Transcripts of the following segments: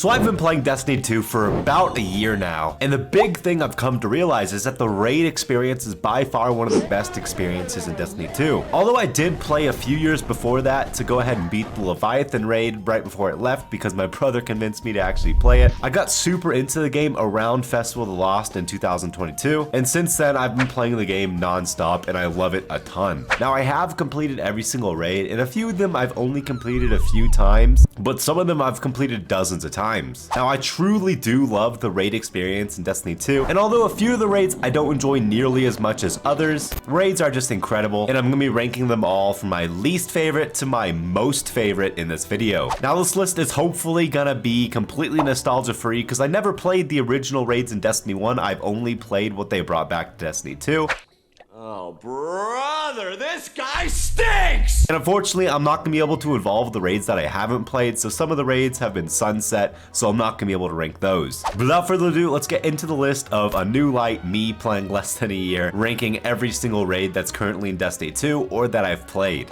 So I've been playing Destiny 2 for about a year now, and the big thing I've come to realize is that the raid experience is by far one of the best experiences in Destiny 2. Although I did play a few years before that to go ahead and beat the Leviathan raid right before it left because my brother convinced me to actually play it, I got super into the game around Festival of the Lost in 2022, and since then I've been playing the game non-stop and I love it a ton. Now I have completed every single raid, and a few of them I've only completed a few times, but some of them I've completed dozens of times. Now I truly do love the raid experience in Destiny 2, and although a few of the raids I don't enjoy nearly as much as others, raids are just incredible, and I'm gonna be ranking them all from my least favorite to my most favorite in this video. Now this list is hopefully gonna be completely nostalgia free because I never played the original raids in Destiny 1, I've only played what they brought back to Destiny 2. Oh, brother, this guy stinks! And unfortunately, I'm not gonna be able to involve the raids that I haven't played, so some of the raids have been sunset, so I'm not gonna be able to rank those. Without further ado, let's get into the list of a new light, me playing less than a year, ranking every single raid that's currently in Destiny 2 or that I've played.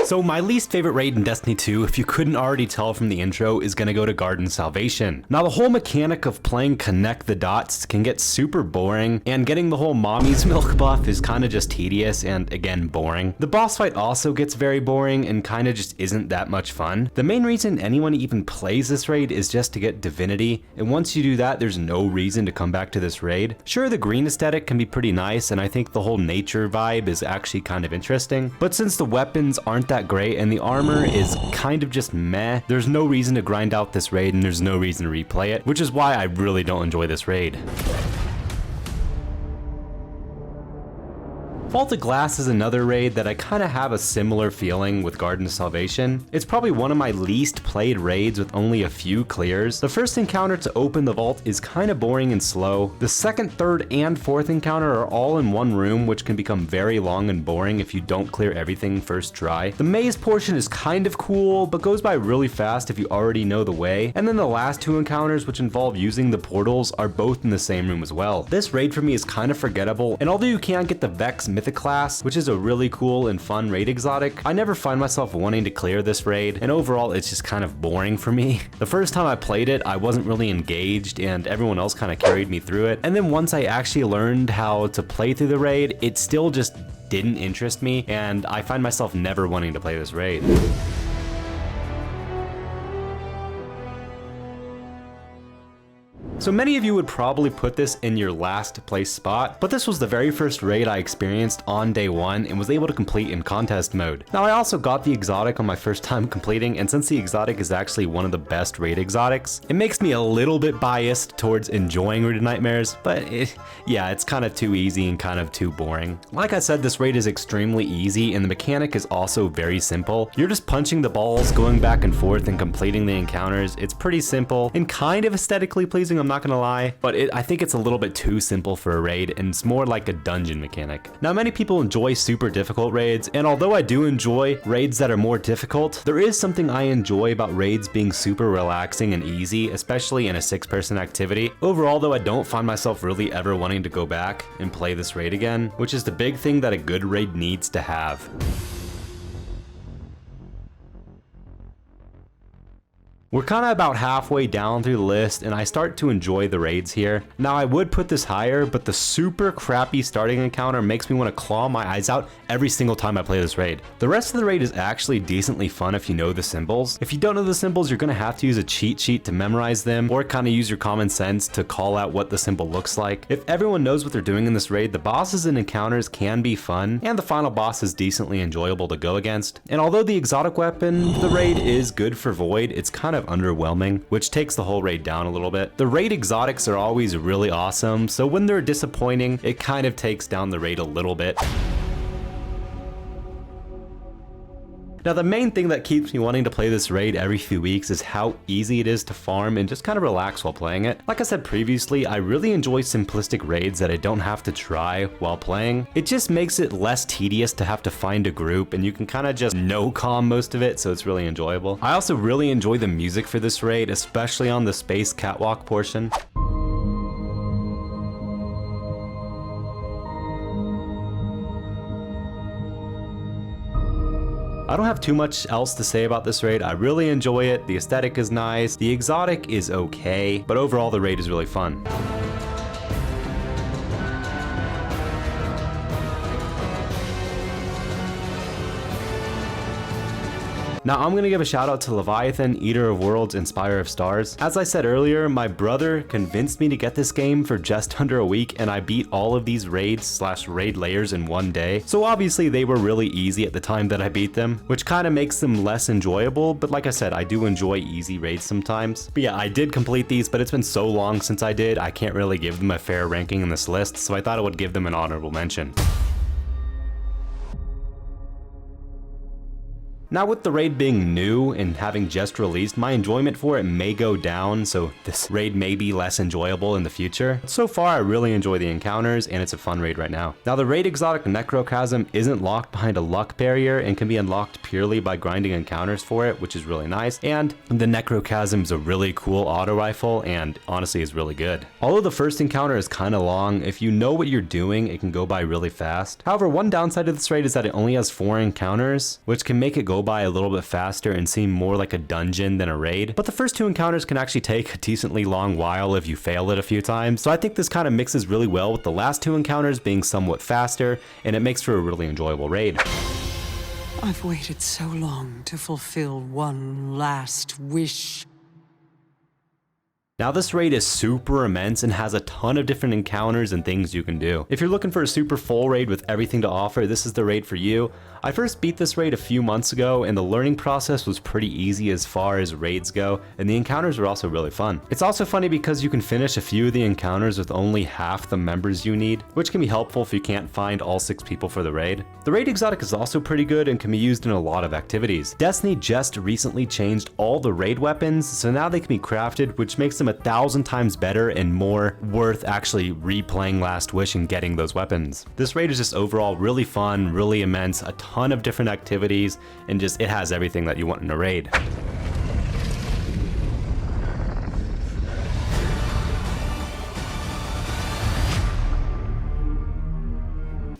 So my least favorite raid in Destiny 2, if you couldn't already tell from the intro, is gonna go to Garden Salvation. Now the whole mechanic of playing Connect the Dots can get super boring, and getting the whole Mommy's Milk buff is kinda just tedious and, again, boring. The boss fight also gets very boring and kinda just isn't that much fun. The main reason anyone even plays this raid is just to get Divinity, and once you do that, there's no reason to come back to this raid. Sure, the green aesthetic can be pretty nice, and I think the whole nature vibe is actually kind of interesting, but since the weapons aren't that great and the armor is kind of just meh, there's no reason to grind out this raid and there's no reason to replay it, which is why I really don't enjoy this raid. Vaulted Glass is another raid that I kind of have a similar feeling with Garden of Salvation. It's probably one of my least played raids with only a few clears. The first encounter to open the vault is kind of boring and slow. The second, third, and fourth encounter are all in one room, which can become very long and boring if you don't clear everything first try. The maze portion is kind of cool, but goes by really fast if you already know the way. And then the last two encounters, which involve using the portals, are both in the same room as well. This raid for me is kind of forgettable, and although you can get the Vex Mythic class, which is a really cool and fun raid exotic, I never find myself wanting to clear this raid, and overall it's just kind of boring for me. The first time I played it, I wasn't really engaged and everyone else kind of carried me through it, and then once I actually learned how to play through the raid, it still just didn't interest me, and I find myself never wanting to play this raid. So many of you would probably put this in your last place spot, but this was the very first raid I experienced on day one and was able to complete in contest mode. Now I also got the exotic on my first time completing, and since the exotic is actually one of the best raid exotics, it makes me a little bit biased towards enjoying Raid of Nightmares, but it's kind of too easy and kind of too boring. Like I said, this raid is extremely easy and the mechanic is also very simple. You're just punching the balls, going back and forth and completing the encounters. It's pretty simple and kind of aesthetically pleasing, I'm not gonna lie, but I think it's a little bit too simple for a raid and it's more like a dungeon mechanic. Now many people enjoy super difficult raids, and although I do enjoy raids that are more difficult, there is something I enjoy about raids being super relaxing and easy, especially in a 6-person activity. Overall though, I don't find myself really ever wanting to go back and play this raid again, which is the big thing that a good raid needs to have. We're kind of about halfway down through the list and I start to enjoy the raids here. Now I would put this higher, but the super crappy starting encounter makes me want to claw my eyes out every single time I play this raid. The rest of the raid is actually decently fun if you know the symbols. If you don't know the symbols, you're going to have to use a cheat sheet to memorize them or kind of use your common sense to call out what the symbol looks like. If everyone knows what they're doing in this raid, the bosses and encounters can be fun and the final boss is decently enjoyable to go against. And although the exotic weapon, the raid is good for Void, it's kind of underwhelming, which takes the whole raid down a little bit. The raid exotics are always really awesome, so when they're disappointing, it kind of takes down the raid a little bit. Now the main thing that keeps me wanting to play this raid every few weeks is how easy it is to farm and just kind of relax while playing it. Like I said previously, I really enjoy simplistic raids that I don't have to try while playing. It just makes it less tedious to have to find a group and you can kind of just no-comm most of it, so it's really enjoyable. I also really enjoy the music for this raid, especially on the space catwalk portion. I don't have too much else to say about this raid. I really enjoy it. The aesthetic is nice. The exotic is okay, but overall the raid is really fun. Now I'm gonna give a shout out to Leviathan, Eater of Worlds, Inspire of Stars. As I said earlier, my brother convinced me to get this game for just under a week, and I beat all of these raids/raid layers in one day. So obviously they were really easy at the time that I beat them, which kind of makes them less enjoyable, but like I said, I do enjoy easy raids sometimes. But yeah, I did complete these, but it's been so long since I did, I can't really give them a fair ranking in this list, so I thought I would give them an honorable mention. Now with the raid being new and having just released, my enjoyment for it may go down, so this raid may be less enjoyable in the future. So far I really enjoy the encounters and it's a fun raid right now. Now the raid exotic Necrochasm isn't locked behind a luck barrier and can be unlocked purely by grinding encounters for it, which is really nice. And the Necrochasm is a really cool auto rifle and honestly is really good. Although the first encounter is kind of long, if you know what you're doing, it can go by really fast. However, one downside of this raid is that it only has 4 encounters, which can make it go by a little bit faster and seem more like a dungeon than a raid. But the first 2 encounters can actually take a decently long while if you fail it a few times. So I think this kind of mixes really well with the last 2 encounters being somewhat faster, and it makes for a really enjoyable raid. I've waited so long to fulfill one last wish. Now this raid is super immense and has a ton of different encounters and things you can do. If you're looking for a super full raid with everything to offer, this is the raid for you. I first beat this raid a few months ago and the learning process was pretty easy as far as raids go, and the encounters were also really fun. It's also funny because you can finish a few of the encounters with only half the members you need, which can be helpful if you can't find all 6 people for the raid. The raid exotic is also pretty good and can be used in a lot of activities. Destiny just recently changed all the raid weapons, so now they can be crafted, which makes them 1,000 times better and more worth actually replaying Last Wish and getting those weapons. This raid is just overall really fun, really immense, a ton of different activities, and just it has everything that you want in a raid.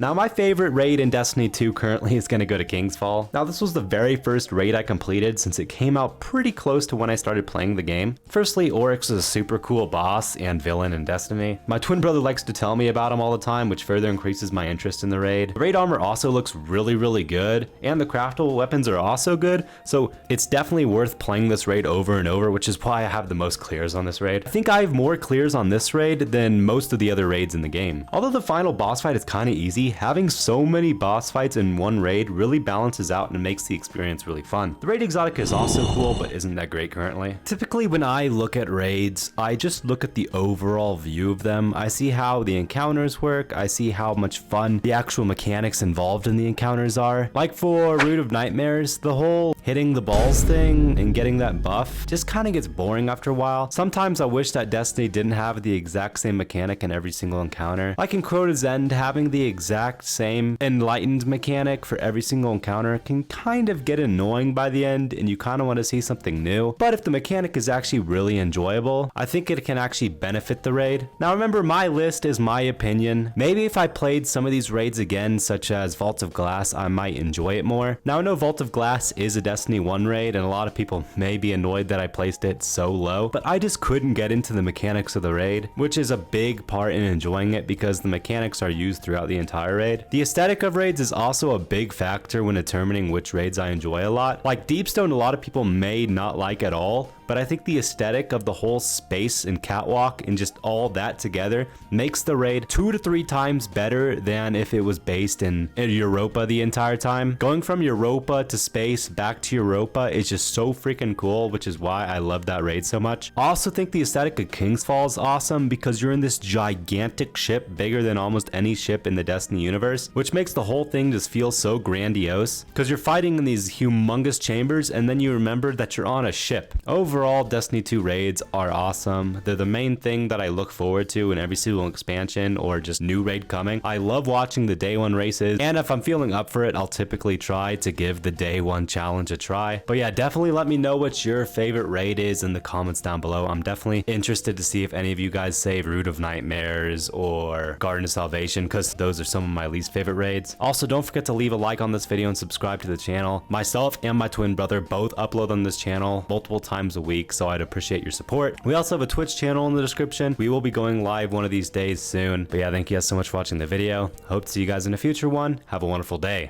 Now my favorite raid in Destiny 2 currently is going to go to King's Fall. Now this was the very first raid I completed since it came out pretty close to when I started playing the game. Firstly, Oryx is a super cool boss and villain in Destiny. My twin brother likes to tell me about him all the time, which further increases my interest in the raid. The raid armor also looks really good, and the craftable weapons are also good, so it's definitely worth playing this raid over and over, which is why I have the most clears on this raid. I think I have more clears on this raid than most of the other raids in the game. Although the final boss fight is kind of easy, having so many boss fights in one raid really balances out and makes the experience really fun. The raid exotic is also cool, but isn't that great currently. Typically when I look at raids, I just look at the overall view of them. I see how the encounters work, I see how much fun the actual mechanics involved in the encounters are. Like for Root of Nightmares, the whole hitting the balls thing and getting that buff just kind of gets boring after a while. Sometimes I wish that Destiny didn't have the exact same mechanic in every single encounter. Like in Crota's End, having the exact same enlightened mechanic for every single encounter can kind of get annoying by the end, and you kind of want to see something new. But if the mechanic is actually really enjoyable, I think it can actually benefit the raid. Now remember, my list is my opinion. Maybe if I played some of these raids again, such as Vault of Glass, I might enjoy it more. Now I know Vault of Glass is a Destiny 1 raid, and a lot of people may be annoyed that I placed it so low, but I just couldn't get into the mechanics of the raid, which is a big part in enjoying it because the mechanics are used throughout the entire raid. The aesthetic of raids is also a big factor when determining which raids I enjoy a lot. Like Deepstone, a lot of people may not like at all, but I think the aesthetic of the whole space and catwalk and just all that together makes the raid 2 to 3 times better than if it was based in Europa the entire time. Going from Europa to space back to Europa is just so freaking cool, which is why I love that raid so much. I also think the aesthetic of King's Fall is awesome because you're in this gigantic ship bigger than almost any ship in the Destiny universe, which makes the whole thing just feel so grandiose because you're fighting in these humongous chambers and then you remember that you're on a ship. Overall, overall, Destiny 2 raids are awesome. They're the main thing that I look forward to in every single expansion or just new raid coming. I love watching the day one races, and if I'm feeling up for it, I'll typically try to give the day one challenge a try. But yeah, definitely let me know what your favorite raid is in the comments down below. I'm definitely interested to see if any of you guys save Root of Nightmares or Garden of Salvation, because those are some of my least favorite raids. Also, don't forget to leave a like on this video and subscribe to the channel. Myself and my twin brother both upload on this channel multiple times a week, so I'd appreciate your support. We also have a Twitch channel in the description. We will be going live one of these days soon. But yeah, thank you guys so much for watching the video. Hope to see you guys in a future one. Have a wonderful day.